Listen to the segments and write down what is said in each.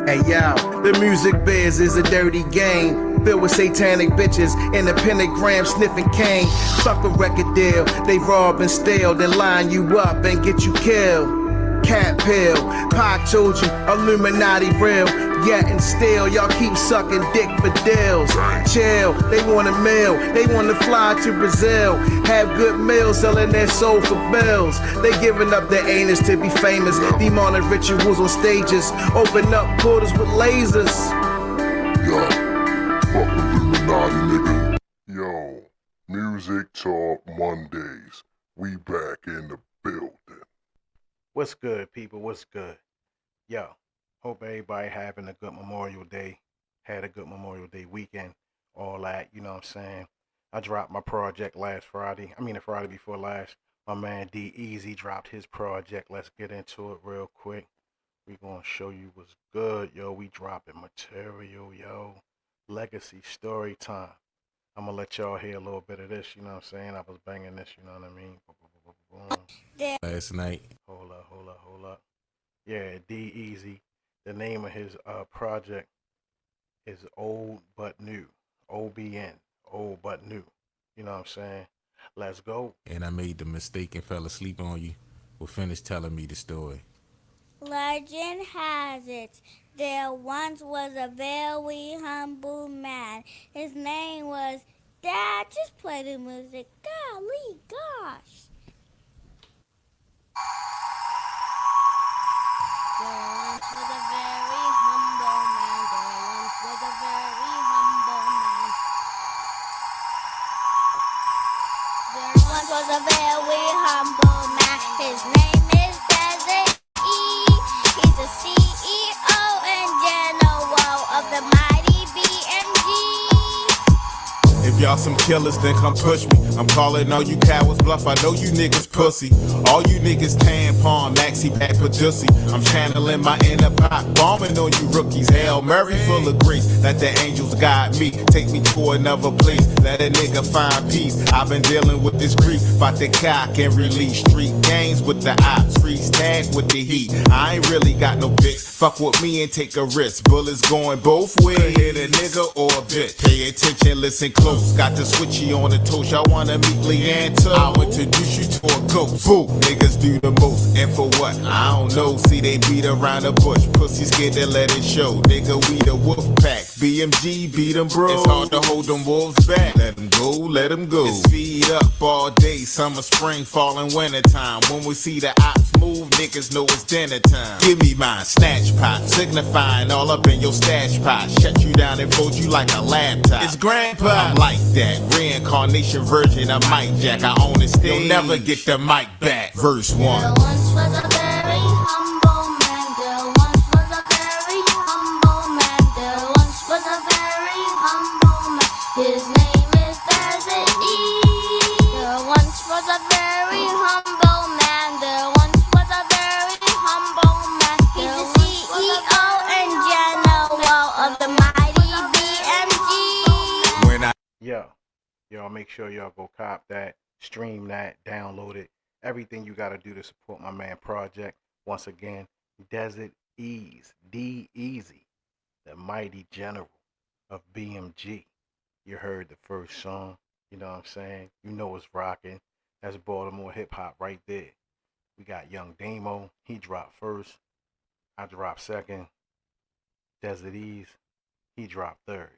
Hey yo, the music biz is a dirty game, filled with satanic bitches and a pentagram sniffing cane. Fuck a record deal, they rob and steal, then line you up and get you killed. Cat pill, Pac told you, Illuminati real, yet and still y'all keep sucking dick for deals. Chill, they want a meal, they want to fly to Brazil, have good meals, selling their soul for bills. They giving up their anus to be famous, demonic rituals on stages, open up portals with lasers. Yo, fuck Illuminati, nigga. Yo, Music Talk Mondays, we back in the building. What's good, people? What's good? Yo, hope everybody having a good Memorial Day, had a good Memorial Day weekend, all that, you know what I'm saying? I dropped my project last Friday. The Friday before last. My man D-Eazy dropped his project. Let's get into it real quick. We gonna show you what's good, yo. We dropping material, yo. Legacy story time. I'm gonna let y'all hear a little bit of this, you know what I'm saying? I was banging this, you know what I mean? Boom. Last night. Hold up. Yeah, D-Eazy. The name of his project is Old But New. OBN. Old But New. You know what I'm saying? Let's go. And I made the mistake and fell asleep on you. Well, finish telling me the story. Legend has it, there once was a very humble man. His name was Dad. Just play the music. Golly gosh. There once was a very humble man. There once was a very humble man. There once was a very humble man. His name is Desert E. He's the CEO and general of the mighty BMG. If y'all some killers, then come push me. I'm calling all you cowards bluff. I know you niggas pussy. All you niggas tampon, maxi pack for jussy. I'm channeling my inner pop, bombing on you rookies. Hail Mary full of grace. Let the angels guide me. Take me to another place. Let a nigga find peace. I've been dealing with this grief. About to cock and release street gangs with the ops. Freeze tag with the heat. I ain't really got no bitch. Fuck with me and take a risk. Bullets going both ways. Hit a nigga or a bitch. Pay attention, listen close. Got the switchy on the toast. Y'all wanna meet Leanto? I'll introduce you to a ghost. Boo, niggas do the most. And for what? I don't know. See, they beat around the bush. Pussy scared to let it show. Nigga, we the wolf pack. BMG beat them, bro. It's hard to hold them wolves back. Let them go, let them go. It's feed up all day. Summer, spring, fall, and winter time. When we see the ops move, niggas know it's dinner time. Give me mine, snatch pot. Signifying all up in your stash pot. Shut you down and fold you like a laptop. It's grandpa. I'm like that. Reincarnation virgin of Mike Jack. I own it still. You'll never get the mic back. Verse 1. There once was a very humble man. There once was a very humble man. There once was a very humble man. His name is Desert E. There once was a very humble man. There once was a very humble man. He's the CEO and general of the mighty BMG. When I Y'all make sure y'all go cop that, stream that, download it. Everything you got to do to support my man project. Once again, Desert Ease, D-Eazy, the mighty general of BMG. You heard the first song, you know what I'm saying? You know it's rocking. That's Baltimore Hip-Hop right there. We got Young Damo, he dropped first. I dropped second. Desert Ease, he dropped third.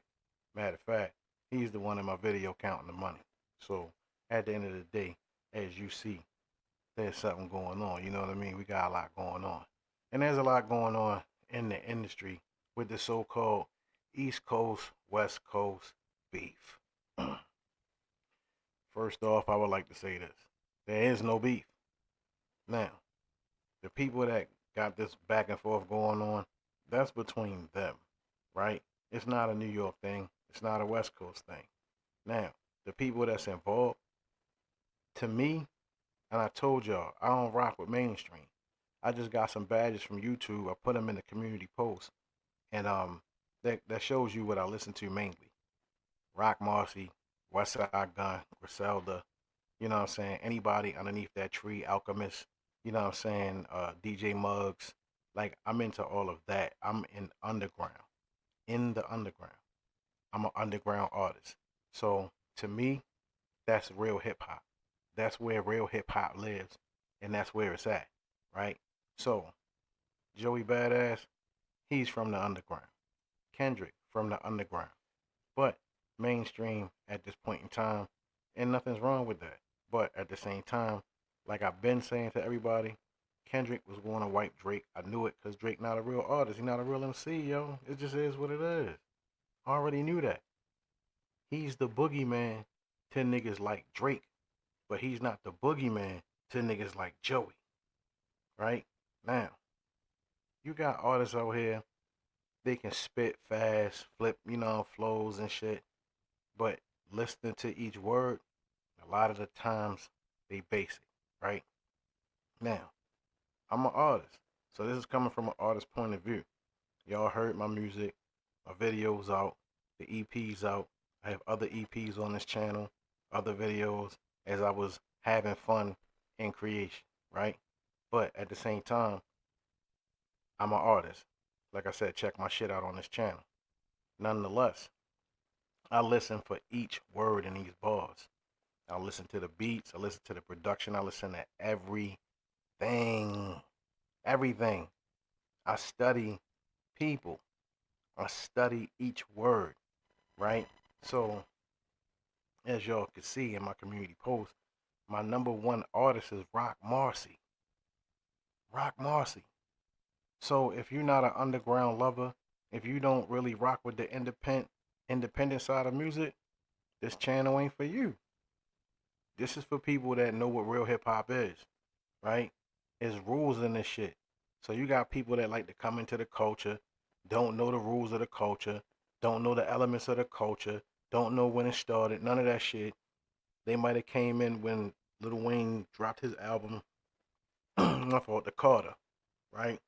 Matter of fact, he's the one in my video counting the money. So at the end of the day, as you see, there's something going on. You know what I mean? We got a lot going on. And there's a lot going on in the industry with the so-called East Coast, West Coast beef. First off, I would like to say this. There is no beef. Now, the people that got this back and forth going on, that's between them, right? It's not a New York thing. It's not a West Coast thing. Now, the people that's involved, to me, and I told y'all, I don't rock with mainstream. I just got some badges from YouTube. I put them in the community post. And that shows you what I listen to mainly. Roc Marciano, Westside Gun, Griselda, you know what I'm saying? Anybody underneath that tree, Alchemist, you know what I'm saying? DJ Muggs, Like I'm into all of that. I'm in the underground. I'm an underground artist. So to me, that's real hip hop. That's where real hip hop lives, and that's where it's at, right? So Joey Badass, he's from the underground. Kendrick from the underground, but mainstream at this point in time, and nothing's wrong with that. But at the same time, like I've been saying to everybody, Kendrick was going to wipe Drake. I knew it because Drake not a real artist. He not a real MC, yo. It just is what it is. I already knew that. He's the boogeyman to niggas like Drake, but he's not the boogeyman to niggas like Joey, right? Now, you got artists out here, they can spit fast, flip, flows and shit, but listening to each word, a lot of the times they basic, right? Now, I'm an artist, so this is coming from an artist point of view. Y'all heard my music, my videos out, the EPs out. I have other EPs on this channel, other videos as I was having fun in creation, right? But at the same time, I'm an artist. Like I said, check my shit out on this channel. Nonetheless, I listen for each word in these bars. I listen to the beats, I listen to the production, I listen to everything. Everything. I study people. I study each word, right? So, as y'all can see in my community post, my number one artist is Roc Marciano. Roc Marciano. So if you're not an underground lover, if you don't really rock with the independent side of music, this channel ain't for you. This is for people that know what real hip hop is, right? There's rules in this shit. So you got people that like to come into the culture, don't know the rules of the culture, don't know the elements of the culture, don't know when it started, none of that shit. They might have came in when Lil Wayne dropped his album, my fault, the Carter, right?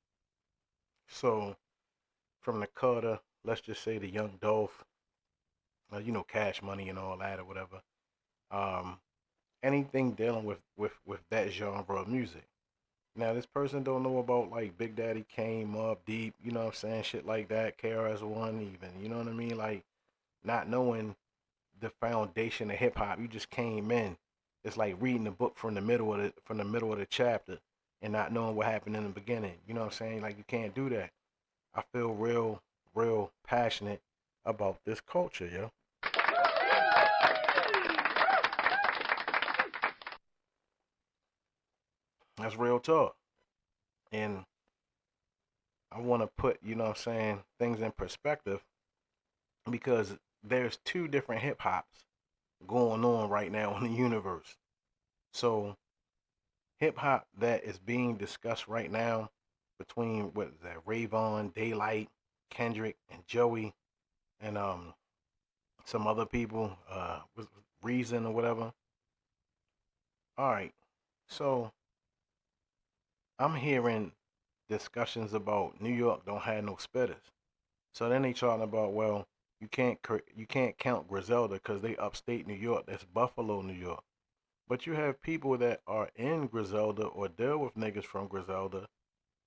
So from the Carter, let's just say the Young Dolph, Cash Money and all that or whatever. Um, Anything dealing with that genre of music. Now this person don't know about like Big Daddy Kane, Mobb Deep, you know what I'm saying, shit like that, KRS-One even, you know what I mean? Like not knowing the foundation of hip hop. You just came in. It's like reading the book from the middle of the chapter and not knowing what happened in the beginning. You know what I'm saying? Like you can't do that. I feel real passionate about this culture, yo. That's real talk. And I want to put, things in perspective because there's two different hip hops going on right now in the universe. So, hip hop that is being discussed right now between what is that, Rayvon, Daylight, Kendrick, and Joey, and some other people, Reason or whatever. All right, so I'm hearing discussions about New York don't have no spitters. So then they talking about, well, you can't count Griselda because they upstate New York. That's Buffalo, New York. But you have people that are in Griselda or deal with niggas from Griselda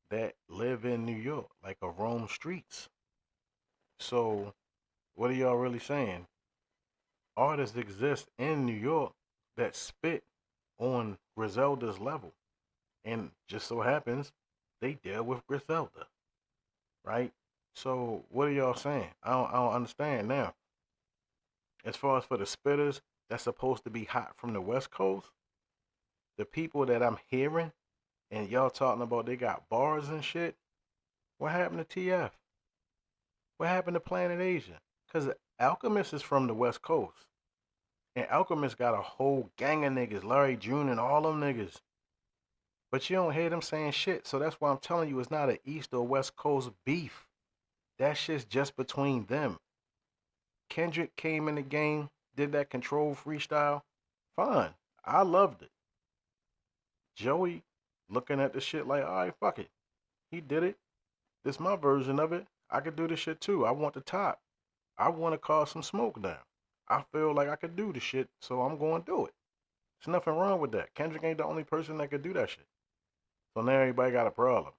that live in New York, like a roam streets. So what are y'all really saying? Artists exist in New York that spit on Griselda's level. And just so happens they deal with Griselda, right? So what are y'all saying? I don't understand now. As far as for the spitters that's supposed to be hot from the West Coast, the people that I'm hearing and y'all talking about they got bars and shit, what happened to TF? What happened to Planet Asia? Because Alchemist is from the West Coast. And Alchemist got a whole gang of niggas, Larry June and all them niggas. But you don't hear them saying shit. So that's why I'm telling you it's not an East or West Coast beef. That shit's just between them. Kendrick came in the game, did that control freestyle. Fine. I loved it. Joey looking at the shit like, all right, fuck it. He did it. This my version of it. I could do this shit too. I want the top. I want to cause some smoke down. I feel like I could do the shit, so I'm going to do it. There's nothing wrong with that. Kendrick ain't the only person that could do that shit. So now everybody got a problem.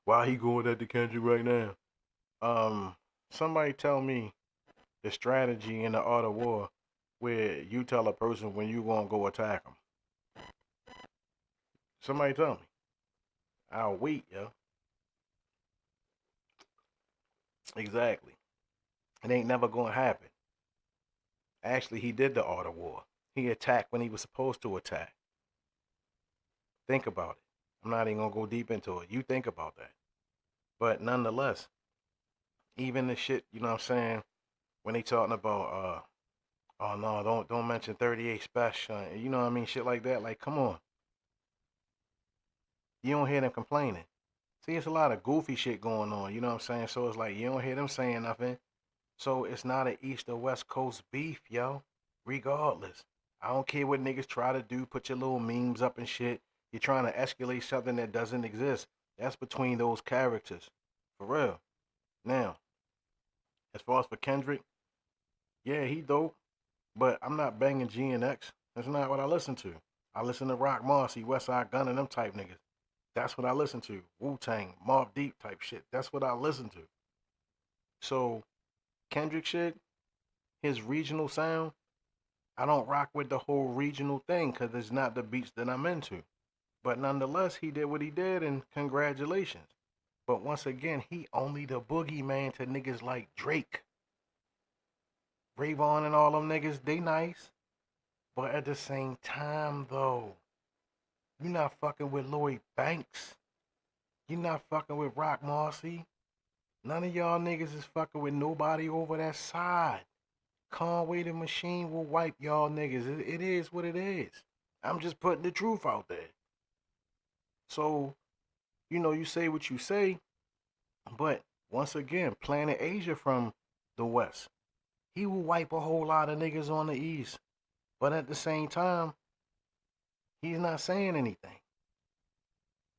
Why he going at the Kendrick right now? Somebody tell me the strategy in the art of war where you tell a person when you gonna go attack them. Somebody tell me. I'll wait, yo. Exactly. It ain't never gonna happen. Actually, he did the art of war. He attacked when he was supposed to attack. Think about it. I'm not even gonna go deep into it. You think about that. But nonetheless, even the shit, you know what I'm saying, when they talking about oh no, don't mention 38 special, you know what I mean, shit like that. Like, come on. You don't hear them complaining. See, it's a lot of goofy shit going on, you know what I'm saying? So it's like you don't hear them saying nothing. So it's not an East or West Coast beef, yo. Regardless. I don't care what niggas try to do, put your little memes up and shit. You're trying to escalate something that doesn't exist. That's between those characters. For real. Now, as far as for Kendrick, yeah, he dope. But I'm not banging G and X. That's not what I listen to. I listen to Roc Marciano, Westside Gunn, and them type niggas. That's what I listen to. Wu-Tang, Mobb Deep type shit. That's what I listen to. So, Kendrick shit, his regional sound, I don't rock with the whole regional thing because it's not the beats that I'm into. But nonetheless, he did what he did, and congratulations. But once again, he only the boogeyman to niggas like Drake. Ravon and all them niggas, they nice. But at the same time, though, you not fucking with Lloyd Banks. You not fucking with Roc Marciano. None of y'all niggas is fucking with nobody over that side. Conway the Machine will wipe y'all niggas. It is what it is. I'm just putting the truth out there. So, you know, you say what you say, but once again, Planet Asia from the West, he will wipe a whole lot of niggas on the East. But at the same time, he's not saying anything.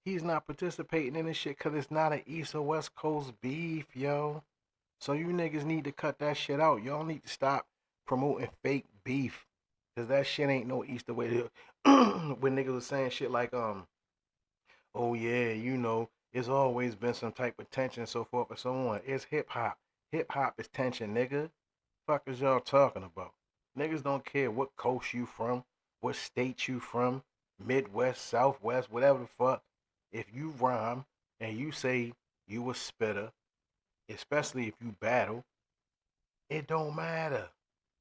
He's not participating in this shit because it's not an East or West Coast beef, yo. So you niggas need to cut that shit out. Y'all need to stop promoting fake beef. Because that shit ain't no East or West. When niggas was saying shit like, oh yeah, you know, it's always been some type of tension, so forth and so on. It's hip hop. Hip hop is tension, nigga. Fuck is y'all talking about? Niggas don't care what coast you from, what state you from, Midwest, Southwest, whatever the fuck. If you rhyme and you say you a spitter, especially if you battle, it don't matter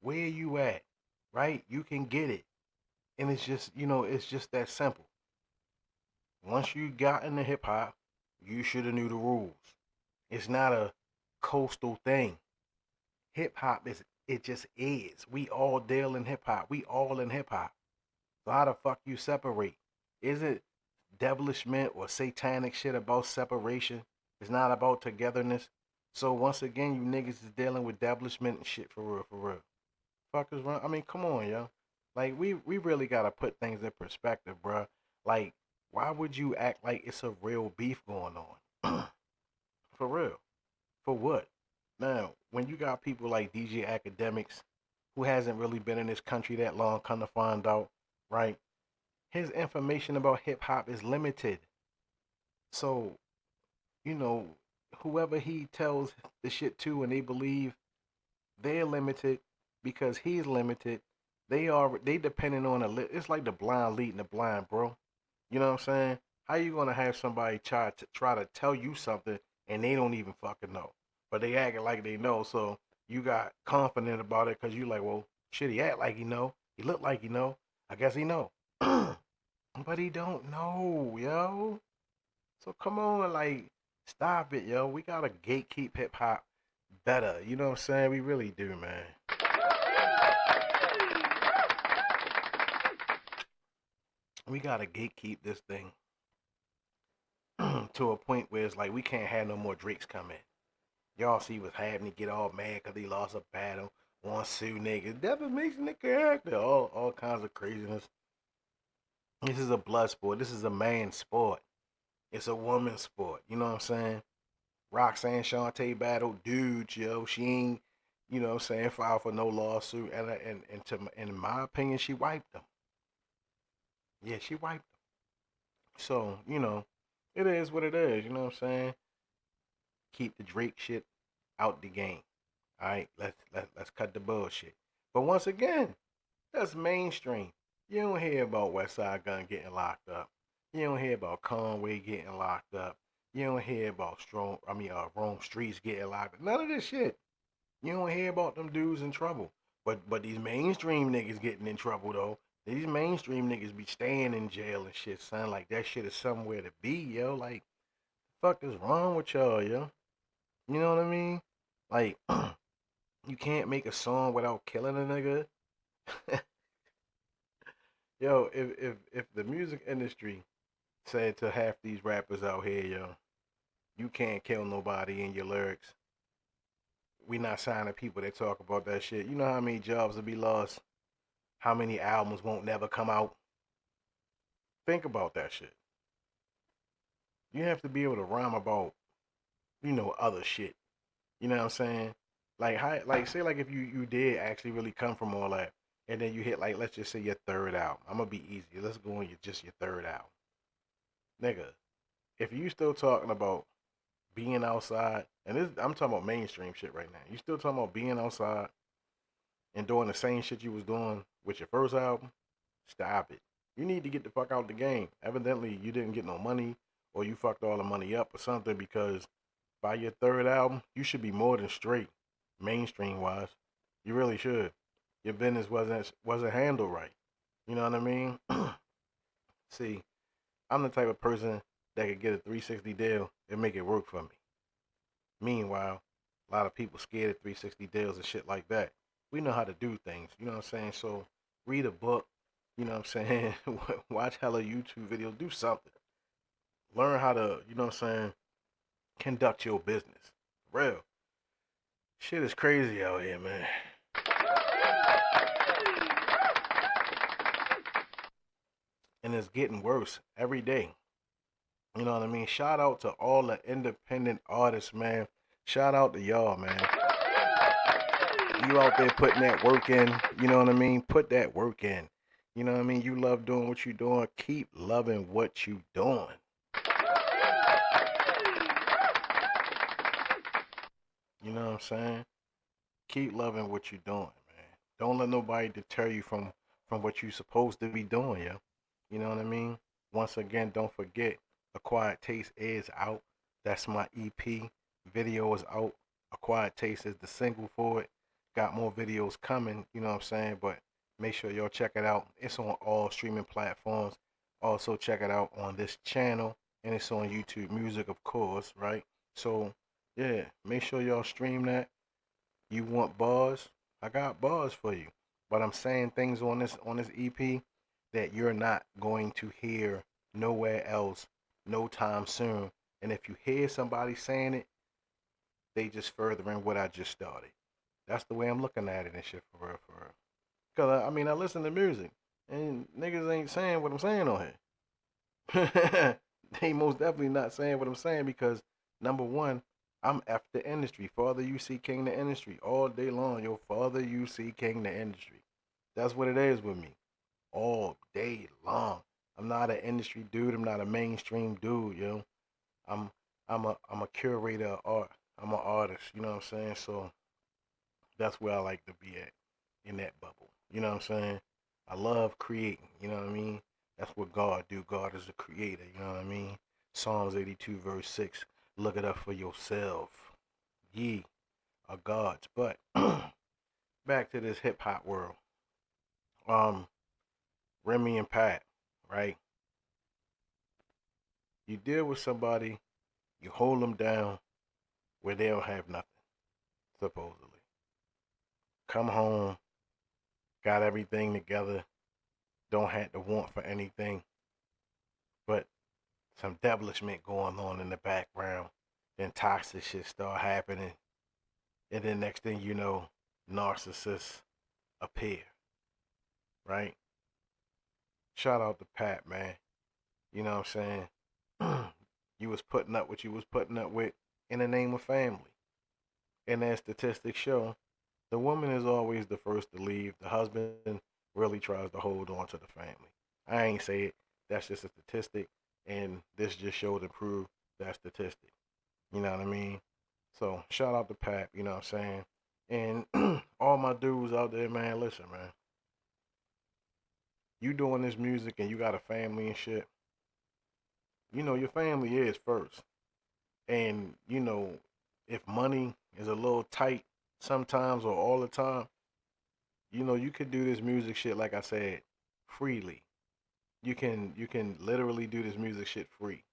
where you at, right? You can get it. And it's just, you know, it's just that simple. Once you got into hip hop, you should have knew the rules. It's not a coastal thing. Hip hop is, it just is. We all deal in hip hop. We all in hip hop. So how the fuck you separate? Is it devilishment or satanic shit about separation? It's not about togetherness. So once again, you niggas is dealing with devilishment and shit for real, for real. Fuckers run. I mean, come on, yo. Like we really gotta put things in perspective, bruh. Like, why would you act like it's a real beef going on? For real. For what? Now, when you got people like DJ Academics, who hasn't really been in this country that long, come to find out, right? His information about hip hop is limited. So, you know, whoever he tells the shit to and they believe they're limited because he's limited, they depending on it's like the blind leading the blind, bro. You know what I'm saying? How you gonna have somebody try to tell you something and they don't even fucking know, but they acting like they know? So you got confident about it because you like, well, shit, he act like he know, he look like he know. I guess he know, but he don't know, yo. So come on, like, stop it, yo. We gotta gatekeep hip hop better. You know what I'm saying? We really do, man. We gotta gatekeep this thing to a point where it's like we can't have no more Drakes come in. Y'all see what's happening, get all mad because he lost a battle, want to sue niggas. Defamation the character, all kinds of craziness. This is a blood sport. This is a man sport. It's a woman sport. You know what I'm saying? Roxanne Shante battle dudes, yo. She ain't, you know what I'm saying, filed for no lawsuit. And in my opinion, she wiped them. Yeah, she wiped them. So, you know, It is what it is. You know what I'm saying? Keep the Drake shit out the game. All right, let's cut the bullshit. But once again, that's mainstream. You don't hear about Westside Gun getting locked up. You don't hear about Conway getting locked up. You don't hear about Rome Streets getting locked up. None of this shit. You don't hear about them dudes in trouble. But these mainstream niggas getting in trouble though. These mainstream niggas be staying in jail and shit, son. Like that shit is somewhere to be, yo. Like, the fuck is wrong with y'all, yo? You know what I mean? Like, you can't make a song without killing a nigga. Yo, if the music industry said to half these rappers out here, yo, you can't kill nobody in your lyrics, we not signing people that talk about that shit. You know how many jobs will be lost? How many albums won't never come out? Think about that shit. You have to be able to rhyme about, other shit. You know what I'm saying? Like say like if you did actually really come from all that, and then you hit like let's just say your third album. I'm gonna be easy. Let's go on your third album, nigga. If you still talking about being outside, and I'm talking about mainstream shit right now. You still talking about being outside and doing the same shit you was doing with your first album? Stop it. You need to get the fuck out the game. Evidently, you didn't get no money, or you fucked all the money up or something, because by your third album, you should be more than straight, mainstream wise. You really should. Your business wasn't handled right. You know what I mean? See, I'm the type of person that could get a 360 deal and make it work for me. Meanwhile, a lot of people scared of 360 deals and shit like that. We know how to do things, you know what I'm saying? So read a book, you know what I'm saying? Watch hella YouTube videos, do something. Learn how to, you know what I'm saying, conduct your business. Real. Shit is crazy out here, man. And it's getting worse every day. You know what I mean? Shout out to all the independent artists, man. Shout out to y'all, man. You out there putting that work in, you know what I mean? Put that work in. You know what I mean? You love doing what you're doing. Keep loving what you doing. You know what I'm saying? Keep loving what you're doing, man. Don't let nobody deter you from what you're supposed to be doing, yo. You know what I mean? Once again, don't forget, Acquired Taste is out. That's my EP. Video is out. Acquired Taste is the single for it. Got more videos coming, you know what I'm saying? But make sure y'all check it out. It's on all streaming platforms. Also check it out on this channel. And it's on YouTube Music, of course, right? So, yeah, make sure y'all stream that. You want bars? I got bars for you. But I'm saying things on this EP that you're not going to hear nowhere else no time soon. And if you hear somebody saying it, they just furthering what I just started. That's the way I'm looking at it and shit, for real, for real. Because, I listen to music, and niggas ain't saying what I'm saying on here. They most definitely not saying what I'm saying because, number one, I'm F the industry. Father UC King the industry. All day long, yo. Father UC King the industry. That's what it is with me. All day long. I'm not an industry dude. I'm not a mainstream dude, yo. I'm a curator of art. I'm an artist, you know what I'm saying? So that's where I like to be at, in that bubble. You know what I'm saying? I love creating, you know what I mean? That's what God do. God is a creator, you know what I mean? Psalms 82 verse 6. Look it up for yourself. Ye are gods. But back to this hip hop world. Remy and Pat, right? You deal with somebody, you hold them down where they don't have nothing, supposedly. Come home, got everything together, don't have to want for anything, but some devilishment going on in the background, then toxic shit start happening, and then next thing you know, narcissists appear, right? Shout out to Pat, man. You know what I'm saying? You was putting up what you was putting up with in the name of family. And as statistics show, the woman is always the first to leave. The husband really tries to hold on to the family. I ain't say it. That's just a statistic. And this just showed and proved that statistic. You know what I mean? So shout out to Pap, you know what I'm saying? And all my dudes out there, man, listen, man. You doing this music and you got a family and shit, you know your family is first. And, you know, if money is a little tight sometimes or all the time, you know, you could do this music shit like I said, freely. You can literally do this music shit free.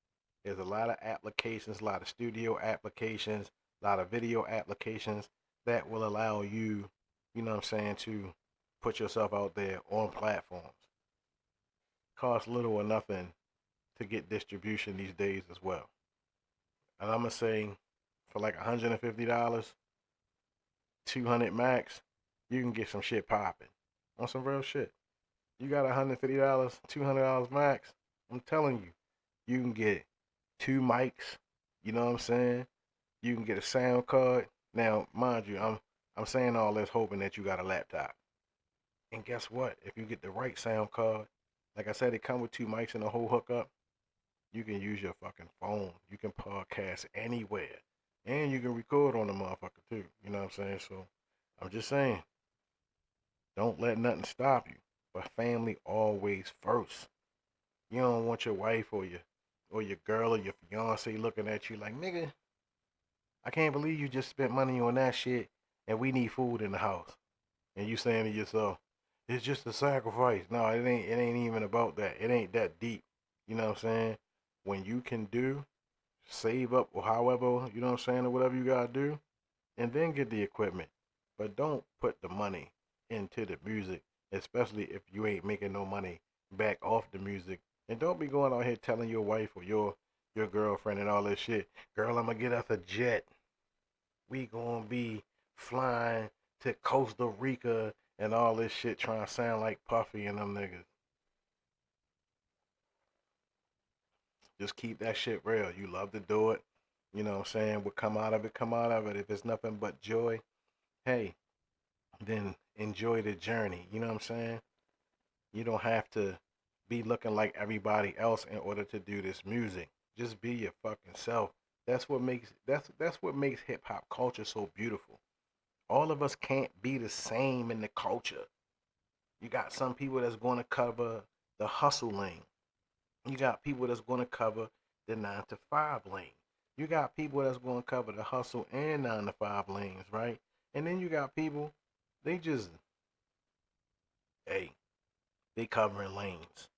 There's a lot of applications, a lot of studio applications, a lot of video applications that will allow you, you know what I'm saying, to put yourself out there on platforms. Costs little or nothing to get distribution these days as well. And I'm gonna say for like $150, 200 max, you can get some shit popping on some real shit. You got $150, $200 max. I'm telling you, you can get 2 mics. You know what I'm saying? You can get a sound card. Now, mind you, I'm saying all this hoping that you got a laptop. And guess what? If you get the right sound card, like I said, it come with 2 mics and a whole hookup. You can use your fucking phone. You can podcast anywhere. And you can record on the motherfucker too. You know what I'm saying? So I'm just saying, don't let nothing stop you. But family always first. You don't want your wife or your girl or your fiance looking at you like, nigga, I can't believe you just spent money on that shit and we need food in the house. And you saying to yourself, it's just a sacrifice. No, it ain't even about that. It ain't that deep. You know what I'm saying? When you can do, save up or however, you know what I'm saying, or whatever you gotta do, and then get the equipment. But don't put the money into the music, especially if you ain't making no money back off the music. And don't be going out here telling your wife or your girlfriend and all this shit, girl, I'm gonna get us a jet. We gonna be flying to Costa Rica and all this shit trying to sound like Puffy and them niggas. Just keep that shit real. You love to do it. You know what I'm saying? What come out of it, come out of it. If it's nothing but joy, hey, then enjoy the journey. You know what I'm saying? You don't have to be looking like everybody else in order to do this music. Just be your fucking self. That's what makes hip hop culture so beautiful. All of us can't be the same in the culture. You got some people that's going to cover the hustle lane. You got people that's going to cover the 9 to 5 lane. You got people that's going to cover the hustle and 9 to 5 lanes, right? And then you got people, they just, hey, they covering lanes.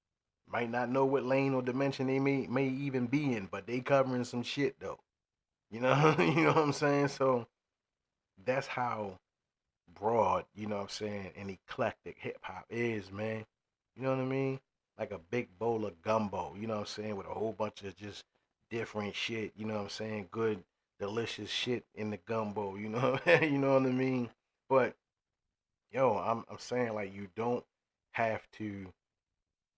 Might not know what lane or dimension they may even be in, but they covering some shit though. You know, you know what I'm saying? So that's how broad, you know what I'm saying, and eclectic hip hop is, man. You know what I mean? Like a big bowl of gumbo, you know what I'm saying, with a whole bunch of just different shit, you know what I'm saying? Good, delicious shit in the gumbo, you know, you know what I mean? But yo, I'm saying like you don't have to,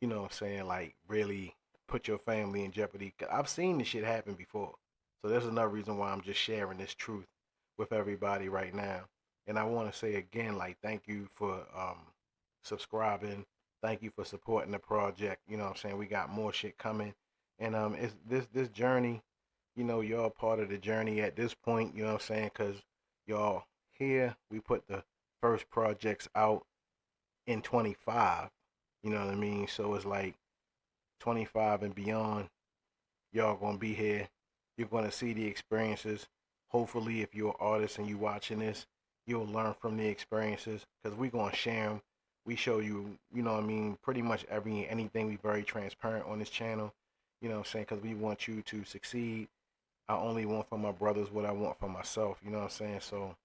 you know what I'm saying, like really put your family in jeopardy. I've seen this shit happen before. So there's another reason why I'm just sharing this truth with everybody right now. And I want to say again, like, thank you for subscribing. Thank you for supporting the project. You know what I'm saying? We got more shit coming. And it's this journey, you know, y'all part of the journey at this point, you know what I'm saying? Cause y'all here, we put the first projects out in 25. You know what I mean? So it's like 25 and beyond, y'all gonna be here. You're gonna see the experiences. Hopefully, if you're an artist and you watching this, you'll learn from the experiences because we gonna share them. We show you, you know what I mean, pretty much anything. We very transparent on this channel. You know what I'm saying? Because we want you to succeed. I only want for my brothers what I want for myself. You know what I'm saying? So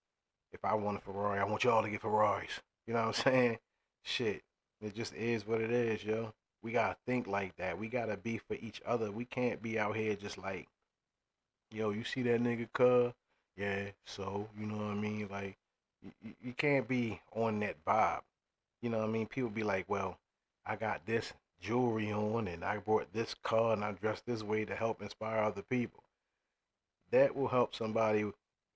if I want a Ferrari, I want y'all to get Ferraris. You know what I'm saying? Shit. It just is what it is, yo. We gotta think like that. We gotta be for each other. We can't be out here just like, yo, you see that nigga cuz? Yeah, so, you know what I mean? Like, you can't be on that vibe. You know what I mean? People be like, well, I got this jewelry on and I brought this car and I dressed this way to help inspire other people. That will help somebody,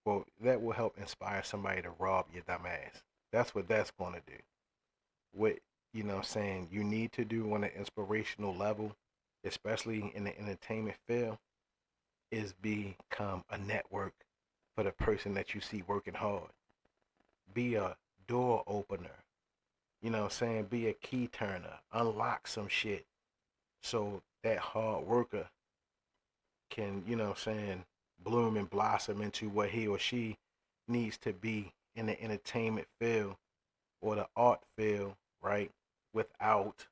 well, that will help inspire somebody to rob your dumb ass. That's what that's going to do. What, you know what I'm saying, you need to do on an inspirational level especially in the entertainment field, is become a network for the person that you see working hard. Be a door opener. You know what I'm saying? Be a key turner. Unlock some shit so that hard worker can, you know what I'm saying, bloom and blossom into what he or she needs to be in the entertainment field or the art field, right? Without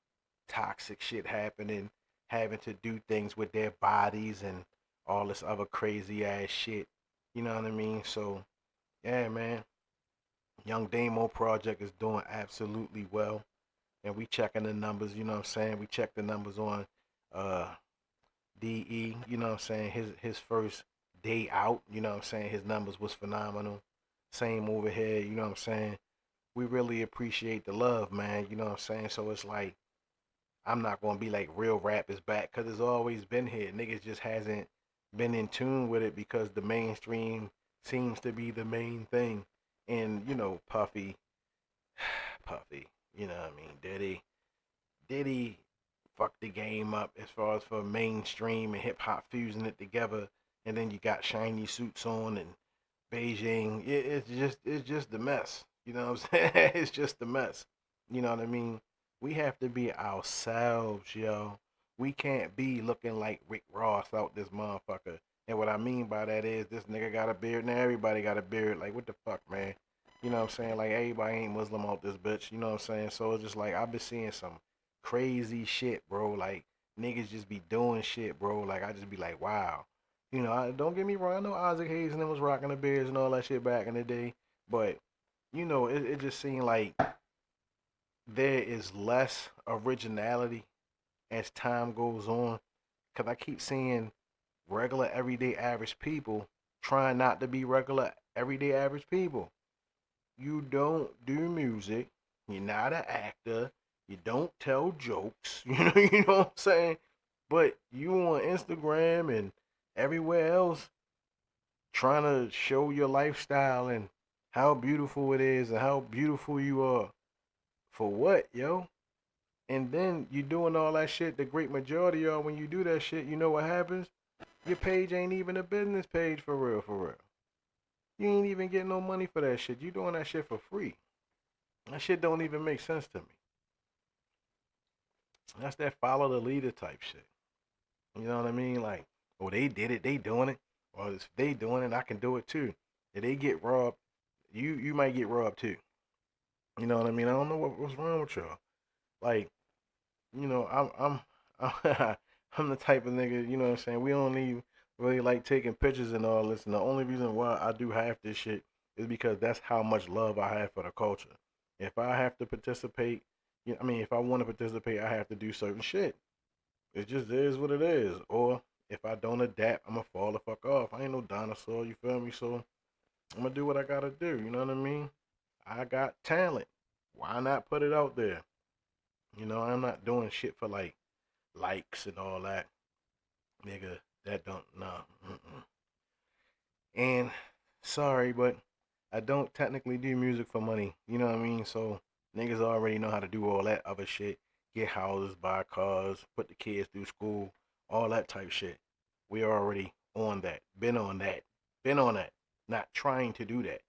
toxic shit happening, having to do things with their bodies and all this other crazy ass shit. You know what I mean? So, yeah, man. Young Damo project is doing absolutely well. And we checking the numbers, you know what I'm saying? We check the numbers on uh DE, you know what I'm saying? His first day out, you know what I'm saying? His numbers was phenomenal. Same over here, you know what I'm saying? We really appreciate the love, man, you know what I'm saying? So it's like I'm not gonna be like real rap is back because it's always been here. Niggas just hasn't been in tune with it because the mainstream seems to be the main thing. And, you know, Puffy, you know what I mean? Diddy fucked the game up as far as for mainstream and hip hop fusing it together. And then you got shiny suits on and Beijing. It's just the mess. You know what I'm saying? It's just the mess. You know what I mean? We have to be ourselves, yo. We can't be looking like Rick Ross out this motherfucker. And what I mean by that is this nigga got a beard. Now everybody got a beard. Like, what the fuck, man? You know what I'm saying? Like, everybody ain't Muslim out this bitch. You know what I'm saying? So it's just like, I've been seeing some crazy shit, bro. Like, niggas just be doing shit, bro. Like, I just be like, wow. You know, don't get me wrong. I know Isaac Hayes and them was rocking the beards and all that shit back in the day. But, you know, it just seemed like there is less originality as time goes on. Because I keep seeing regular, everyday, average people trying not to be regular, everyday, average people. You don't do music. You're not an actor. You don't tell jokes. You know what I'm saying? But you on Instagram and everywhere else trying to show your lifestyle and how beautiful it is and how beautiful you are. For what, yo? And then you doing all that shit. The great majority of y'all, when you do that shit, you know what happens? Your page ain't even a business page for real, for real. You ain't even getting no money for that shit. You doing that shit for free. That shit don't even make sense to me. That's that follow the leader type shit. You know what I mean? Like, oh, they did it, they doing it. Or if they doing it, I can do it too. If they get robbed, you might get robbed too. You know what I mean? I don't know what's wrong with y'all. Like, you know, I'm I'm the type of nigga, you know what I'm saying? We don't even really like taking pictures and all this. And the only reason why I do half this shit is because that's how much love I have for the culture. If I have to participate, you know, I mean, if I want to participate, I have to do certain shit. It just is what it is. Or if I don't adapt, I'm gonna fall the fuck off. I ain't no dinosaur, you feel me? So I'm gonna do what I gotta do, you know what I mean? I got talent. Why not put it out there? You know, I'm not doing shit for like likes and all that. Nigga, that don't, nah. Mm-mm. And sorry, but I don't technically do music for money. You know what I mean? So niggas already know how to do all that other shit. Get houses, buy cars, put the kids through school, all that type shit. We already on that. Been on that. Been on that. Not trying to do that.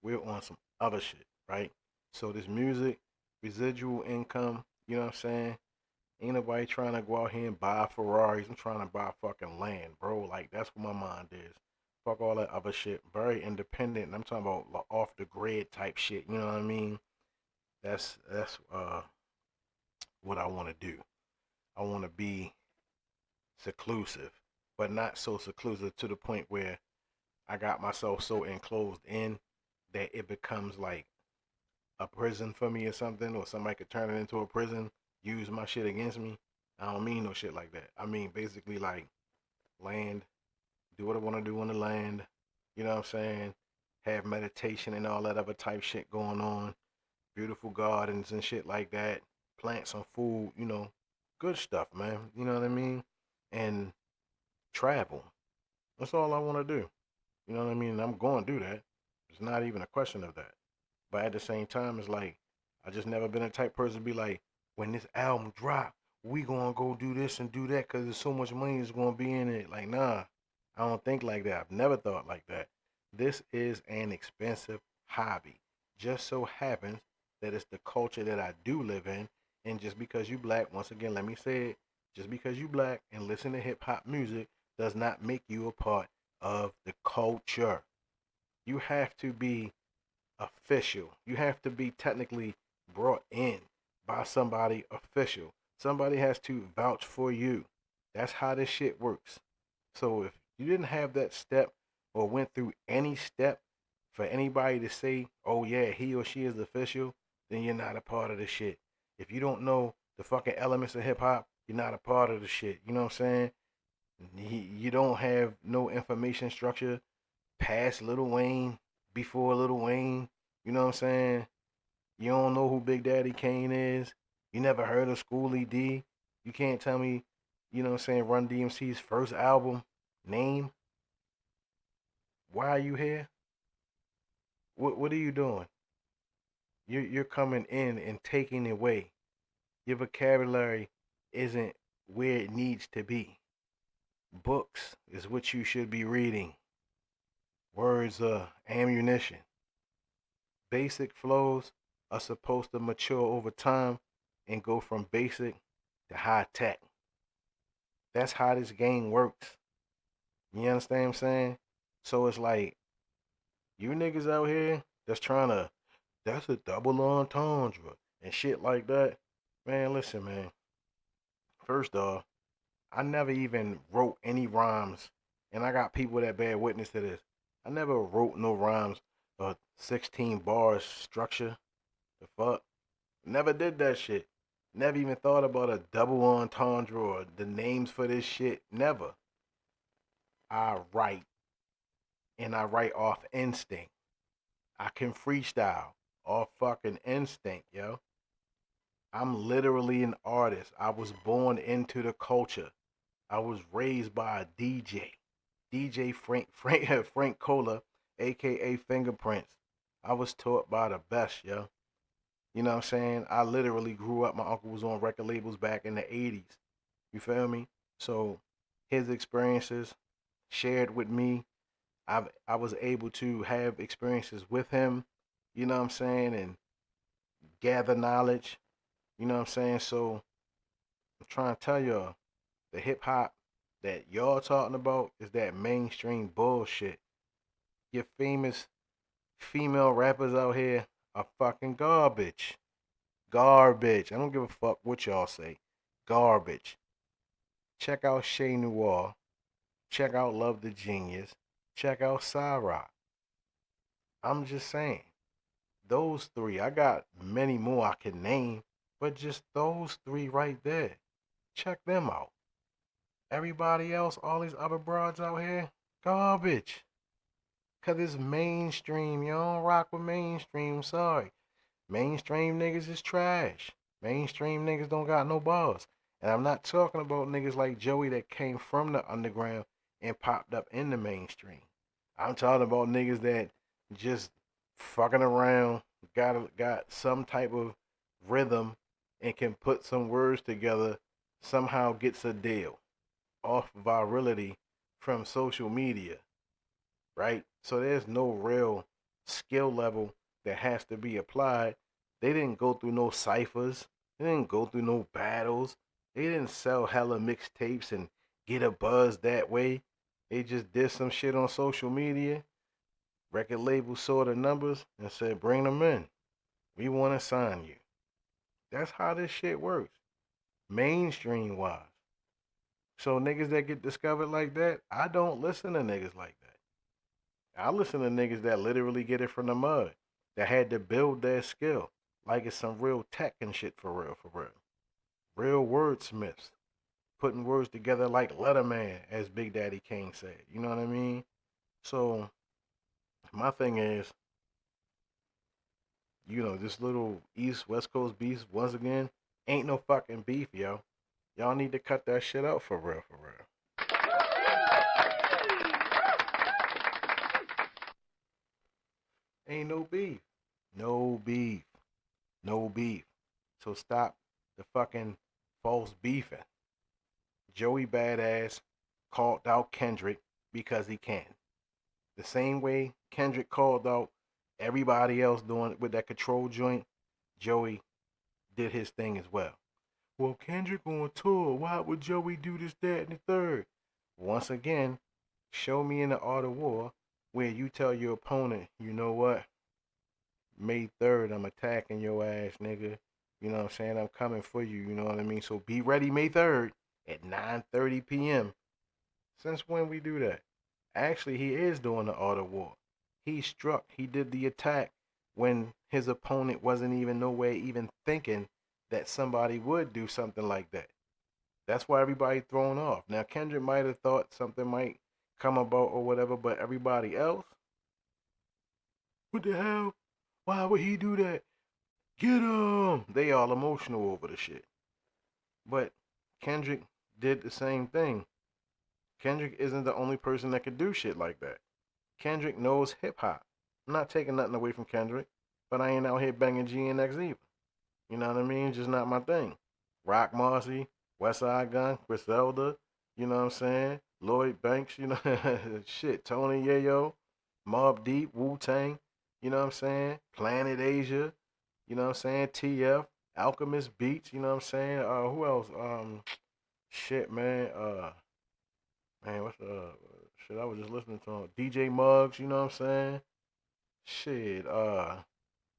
We're on some other shit, right? So this music, residual income, you know what I'm saying? Ain't nobody trying to go out here and buy Ferraris. I'm trying to buy fucking land, bro. Like, that's what my mind is. Fuck all that other shit. Very independent. And I'm talking about like, off the grid type shit. You know what I mean? That's what I want to do. I want to be seclusive, but not so seclusive to the point where I got myself so enclosed in that it becomes like a prison for me or something, or somebody could turn it into a prison, use my shit against me. I don't mean no shit like that. I mean basically like land, do what I want to do on the land. You know what I'm saying? Have meditation and all that other type shit going on. Beautiful gardens and shit like that. Plant some food, you know, good stuff, man. You know what I mean? And travel. That's all I want to do. You know what I mean? I'm going to do that. It's not even a question of that. But at the same time, it's like I just never been a type person to be like, when this album drop, we gonna go do this and do that because there's so much money is gonna be in it. Like, nah, I don't think like that. I've never thought like that. This is an expensive hobby. Just so happens that it's the culture that I do live in. And just because you black, once again, let me say it, just because you black and listen to hip hop music does not make you a part of the culture. You have to be official. You have to be technically brought in by somebody official. Somebody has to vouch for you. That's how this shit works. So if you didn't have that step or went through any step for anybody to say, oh yeah, he or she is official, then you're not a part of the shit. If you don't know the fucking elements of hip hop, you're not a part of the shit. You know what I'm saying? You don't have no information structure past Lil Wayne, before Lil Wayne. You know what I'm saying? You don't know who Big Daddy Kane is. You never heard of Schoolie D. You can't tell me, you know what I'm saying, Run DMC's first album name. Why are you here? What are you doing? You're coming in and taking away. Your vocabulary isn't where it needs to be. Books is what you should be reading. Words are ammunition. Basic flows are supposed to mature over time and go from basic to high tech. That's how this game works. You understand what I'm saying? So it's like, you niggas out here that's a double entendre and shit like that. Man, listen, man. First off, I never even wrote any rhymes, and I got people that bear witness to this. I never wrote no rhymes or 16 bars structure. The fuck? Never did that shit. Never even thought about a double entendre or the names for this shit. Never. I write, and I write off instinct. I can freestyle off fucking instinct, yo. I'm literally an artist. I was born into the culture. I was raised by a DJ Frank Cola, aka Fingerprints. I was taught by the best, yo. You know what I'm saying? I literally grew up. My uncle was on record labels back in the 80s. You feel me? So his experiences shared with me. I was able to have experiences with him, you know what I'm saying, and gather knowledge, you know what I'm saying? So I'm trying to tell y'all, the hip hop that y'all talking about is that mainstream bullshit. Your famous female rappers out here are fucking garbage. Garbage. I don't give a fuck what y'all say. Garbage. Check out Shay Noir. Check out Love the Genius. Check out Cyrock. I'm just saying. Those three. I got many more I can name, but just those three right there. Check them out. Everybody else, all these other broads out here, garbage. Cause it's mainstream. You don't rock with mainstream. Sorry. Mainstream niggas is trash. Mainstream niggas don't got no balls. And I'm not talking about niggas like Joey that came from the underground and popped up in the mainstream. I'm talking about niggas that just fucking around, got some type of rhythm and can put some words together, somehow gets a deal off virality from social media, right? So there's no real skill level that has to be applied. They didn't go through no ciphers. They didn't go through no battles. They didn't sell hella mixtapes and get a buzz that way. They just did some shit on social media. Record label saw the numbers and said, bring them in. We want to sign you. That's how this shit works. Mainstream wise. So niggas that get discovered like that, I don't listen to niggas like that. I listen to niggas that literally get it from the mud, that had to build their skill, like it's some real tech and shit for real, for real. Real wordsmiths, putting words together like Letterman, as Big Daddy Kane said. You know what I mean? So my thing is, this little East West Coast beef once again ain't no fucking beef, yo. Y'all need to cut that shit out for real, for real. Ain't no beef. No beef. No beef. So stop the fucking false beefing. Joey Badass called out Kendrick because he can. The same way Kendrick called out everybody else doing it with that control joint, Joey did his thing as well. Well, Kendrick on tour. Why would Joey do this, that, and the third? Once again, show me in the art of war where you tell your opponent, you know what? May 3rd, I'm attacking your ass, nigga. You know what I'm saying? I'm coming for you, you know what I mean? So be ready May 3rd at 9:30 p.m. Since when we do that? Actually, he is doing the art of war. He struck, he did the attack when his opponent wasn't even no way even thinking that somebody would do something like that. That's why everybody thrown off. Now Kendrick might have thought something might come about or whatever, but everybody else, what the hell? Why would he do that? Get him! They all emotional over the shit. But Kendrick did the same thing. Kendrick isn't the only person that could do shit like that. Kendrick knows hip hop. I'm not taking nothing away from Kendrick, but I ain't out here banging GNX either. You know what I mean? Just not my thing. Roc Marciano, Westside Gun, Griselda, you know what I'm saying? Lloyd Banks, you know, shit, Tony Yayo, Mobb Deep, Wu-Tang, you know what I'm saying? Planet Asia, you know what I'm saying? TF, Alchemist Beats, you know what I'm saying? Who else? Shit, man. What's shit? I was just listening to him. DJ Muggs, you know what I'm saying? Shit,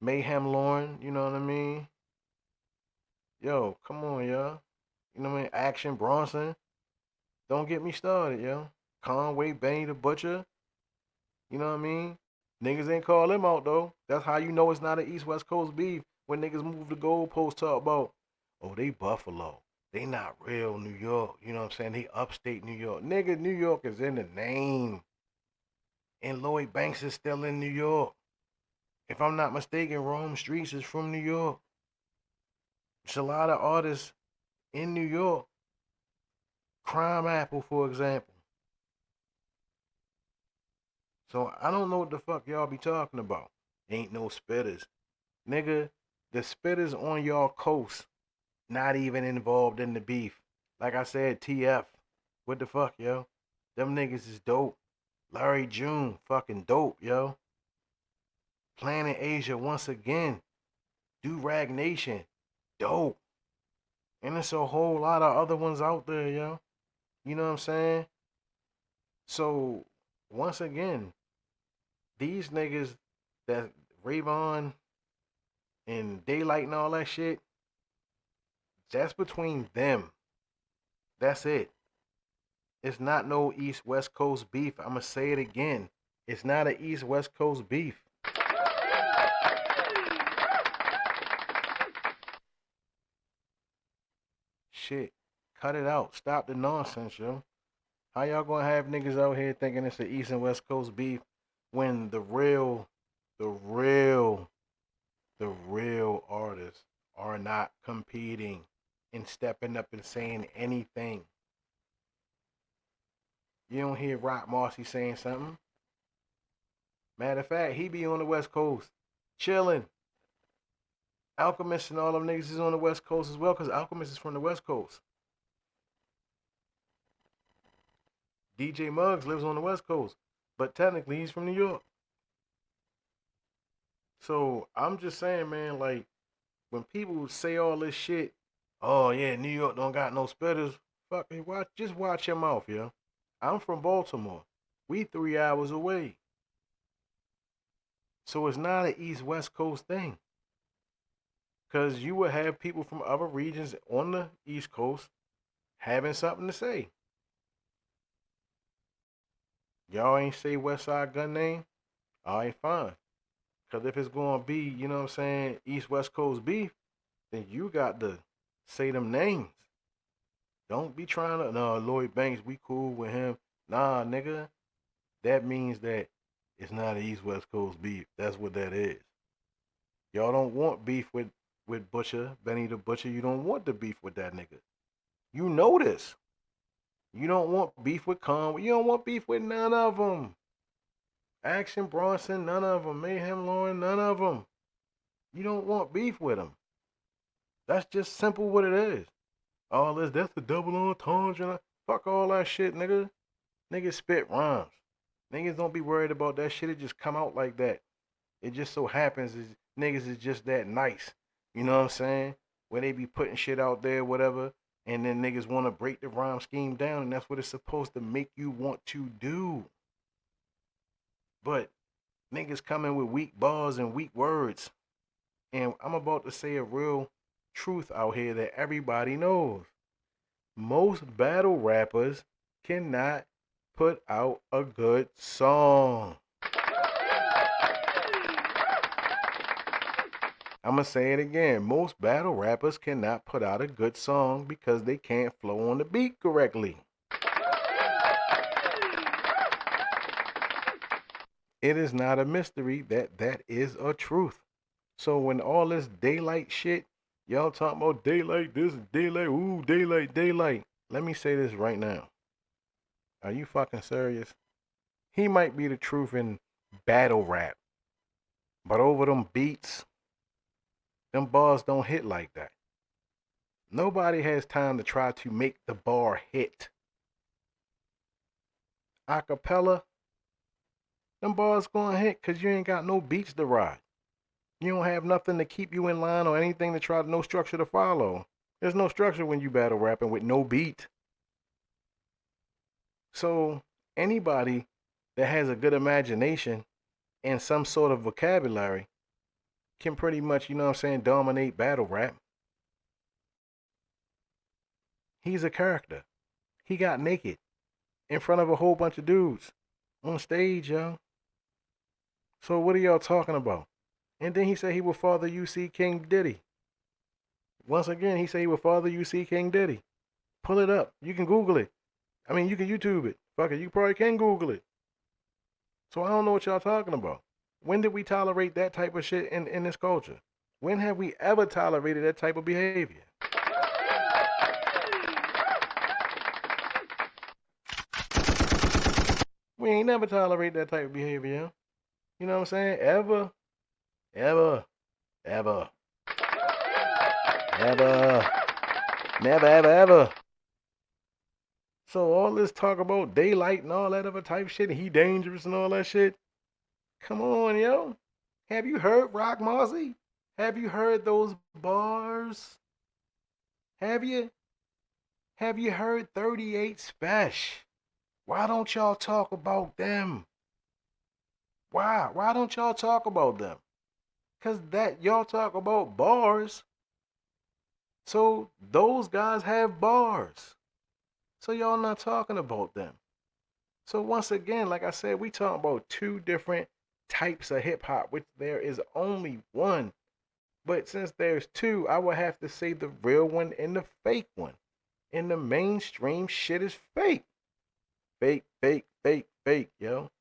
Mayhem Lauren, you know what I mean? Yo, come on, y'all. You know what I mean? Action Bronson. Don't get me started, yo. Conway, Benny the Butcher. You know what I mean? Niggas ain't call him out, though. That's how you know it's not an East-West Coast beef. When niggas move the goalpost, talk about, oh, they Buffalo. They not real New York. You know what I'm saying? They upstate New York. Nigga, New York is in the name. And Lloyd Banks is still in New York. If I'm not mistaken, Rome Streets is from New York. There's a lot of artists in New York. Crime Apple, for example. So I don't know what the fuck y'all be talking about. Ain't no spitters. Nigga, the spitters on y'all coast not even involved in the beef. Like I said, TF. What the fuck, yo? Them niggas is dope. Larry June, fucking dope, yo. Planet Asia, once again. Do-Rag Nation, dope. And there's a whole lot of other ones out there, yo. You know what I'm saying? So, once again, these niggas that Rayvon and Daylight and all that shit, that's between them. That's it. It's not no East-West Coast beef. I'm going to say it again. It's not an East-West Coast beef. Shit. Cut it out. Stop the nonsense, yo. How y'all gonna have niggas out here thinking it's the East and West Coast beef when the real artists are not competing and stepping up and saying anything? You don't hear Roc Marciano saying something. Matter of fact, he be on the West Coast, chilling. Alchemist and all them niggas is on the West Coast as well, because Alchemist is from the West Coast. DJ Muggs lives on the West Coast, but technically he's from New York. So I'm just saying, man, like, when people say all this shit, oh yeah, New York don't got no spitters, fuck me, just watch your mouth, yo. I'm from Baltimore. We 3 hours away. So it's not an East-West Coast thing. Because you would have people from other regions on the East Coast having something to say. Y'all ain't say Westside Gun name? Alright, fine. Because if it's going to be, you know what I'm saying, East-West Coast beef, then you got to say them names. Don't be trying to, no, Lloyd Banks, we cool with him. Nah, nigga. That means that it's not an East-West Coast beef. That's what that is. Y'all don't want beef with Butcher, Benny the Butcher. You don't want the beef with that nigga. You know this. You don't want beef with Conway. You don't want beef with none of them. Action Bronson, none of them. Mayhem Lauren, none of them. You don't want beef with them. That's just simple what it is. All this, that's a double entendre. Fuck all that shit, nigga. Niggas spit rhymes. Niggas don't be worried about that shit. It just come out like that. It just so happens is niggas is just that nice. You know what I'm saying? Where they be putting shit out there, whatever, and then niggas want to break the rhyme scheme down, and that's what it's supposed to make you want to do. But niggas coming with weak bars and weak words. And I'm about to say a real truth out here that everybody knows. Most battle rappers cannot put out a good song. I'm going to say it again. Most battle rappers cannot put out a good song because they can't flow on the beat correctly. It is not a mystery that that is a truth. So when all this daylight shit, y'all talking about daylight, this daylight, ooh, daylight, daylight. Let me say this right now. Are you fucking serious? He might be the truth in battle rap, but over them beats, them bars don't hit like that. Nobody has time to try to make the bar hit. Acapella, them bars gonna hit because you ain't got no beats to ride. You don't have nothing to keep you in line or anything to try, no structure to follow. There's no structure when you battle rapping with no beat. So anybody that has a good imagination and some sort of vocabulary can pretty much, you know what I'm saying, dominate battle rap. He's a character. He got naked in front of a whole bunch of dudes on stage, yo. So what are y'all talking about? And then he said he would father UC King Diddy. Once again, he said he would father UC King Diddy. Pull it up. You can Google it. I mean, you can YouTube it. Fuck it, you probably can Google it. So I don't know what y'all talking about. When did we tolerate that type of shit in this culture? When have we ever tolerated that type of behavior? We ain't never tolerate that type of behavior, yo. You know what I'm saying? Ever. Ever. Ever. Ever. Never, ever, ever. So all this talk about daylight and all that other type of shit, and he dangerous and all that shit. Come on, yo. Have you heard Roc Marciano? Have you heard those bars? Have you? Have you heard 38 Special? Why don't y'all talk about them? Why? Why don't y'all talk about them? Cause that y'all talk about bars. So those guys have bars. So y'all not talking about them. So once again, like I said, we talking about two different types of hip hop, which there is only one. But since there's two, I would have to say the real one and the fake one. And the mainstream shit is fake. Fake, fake, fake, fake, yo.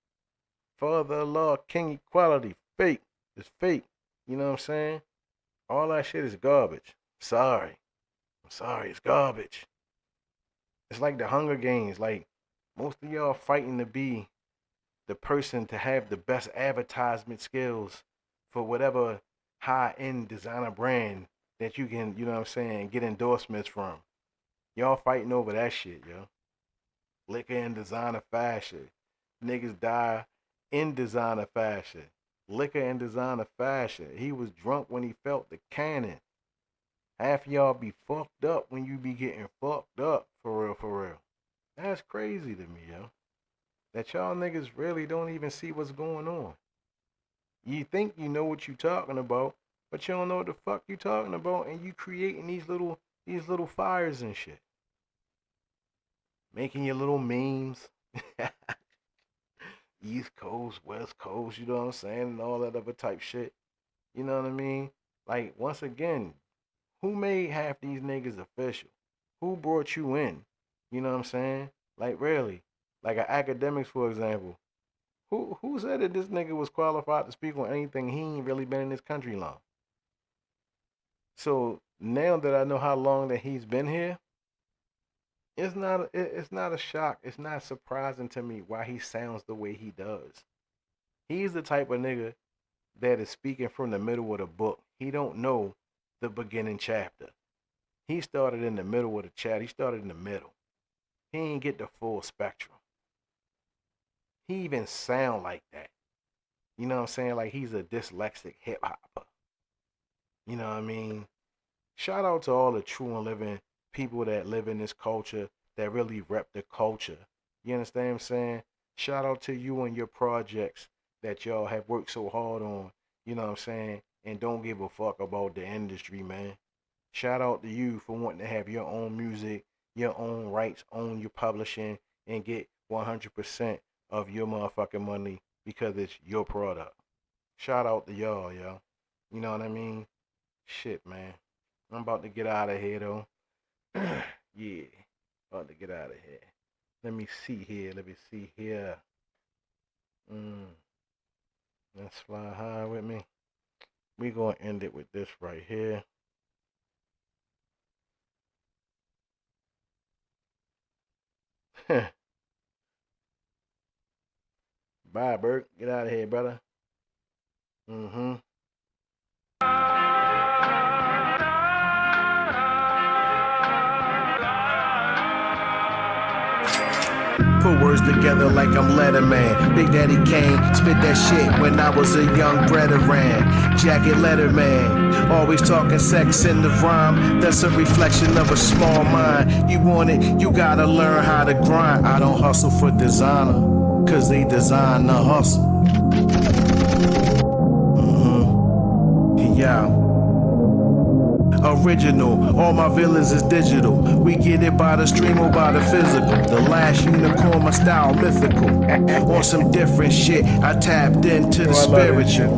Father law, king equality, fake. It's fake. You know what I'm saying? All that shit is garbage. Sorry. I'm sorry, it's garbage. It's like the Hunger Games. Like, most of y'all fighting to be the person to have the best advertisement skills for whatever high-end designer brand that you can, you know what I'm saying, get endorsements from. Y'all fighting over that shit, yo. Liquor and designer fashion. Niggas die in designer fashion. Liquor and designer fashion. He was drunk when he felt the cannon. Half of y'all be fucked up when you be getting fucked up. For real, for real. That's crazy to me, yo. That y'all niggas really don't even see what's going on. You think you know what you talking about, but you don't know what the fuck you talking about, and you creating these little fires and shit. Making your little memes. East Coast, West Coast, you know what I'm saying, and all that other type shit. You know what I mean? Like, once again, who made half these niggas official? Who brought you in? You know what I'm saying? Like, really. Like, academics, for example. Who said that this nigga was qualified to speak on anything? He ain't really been in this country long. So, now that I know how long that he's been here, it's not a shock. It's not surprising to me why he sounds the way he does. He's the type of nigga that is speaking from the middle of the book. He don't know the beginning chapter. He started in the middle of the chat. He started in the middle. He didn't get the full spectrum. He even sound like that. You know what I'm saying? Like he's a dyslexic hip hopper. You know what I mean? Shout out to all the true and living people that live in this culture, that really rep the culture. You understand what I'm saying? Shout out to you and your projects that y'all have worked so hard on, you know what I'm saying? And don't give a fuck about the industry, man. Shout out to you for wanting to have your own music, your own rights, own your publishing, and get 100% of your motherfucking money because it's your product. Shout out to y'all, yo. You know what I mean? Shit, man. I'm about to get out of here, though. Yeah, about to get out of here. Let me see here. Let's fly high with me. We gonna end it with this right here. Bye, Bert. Get out of here, brother. Put words together like I'm Letterman. Big Daddy Kane, spit that shit when I was a young brethren. Jacket Letterman, always talking sex in the rhyme. That's a reflection of a small mind. You want it, you gotta learn how to grind. I don't hustle for designer, cause they design the hustle. Yeah. Original, all my villains is digital. We get it by the stream or by the physical. The last unicorn, my style mythical. On some different shit, I tapped into the spiritual.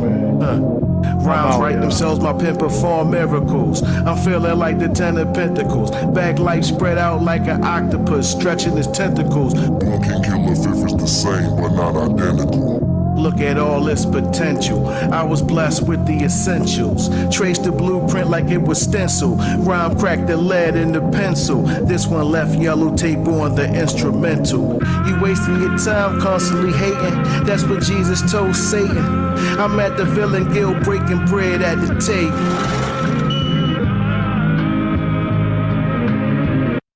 Rhymes write themselves, my pen perform miracles. I'm feeling like the 10 of pentacles. Back life spread out like an octopus, stretching its tentacles. One can kill a fifth is the same, but not identical. Look at all this potential. I was blessed with the essentials. Trace the blueprint like it was stencil. Rhyme cracked the lead in the pencil. This one left yellow tape on the instrumental. You wasting your time constantly hating. That's what Jesus told Satan. I'm at the villain guild breaking bread at the table.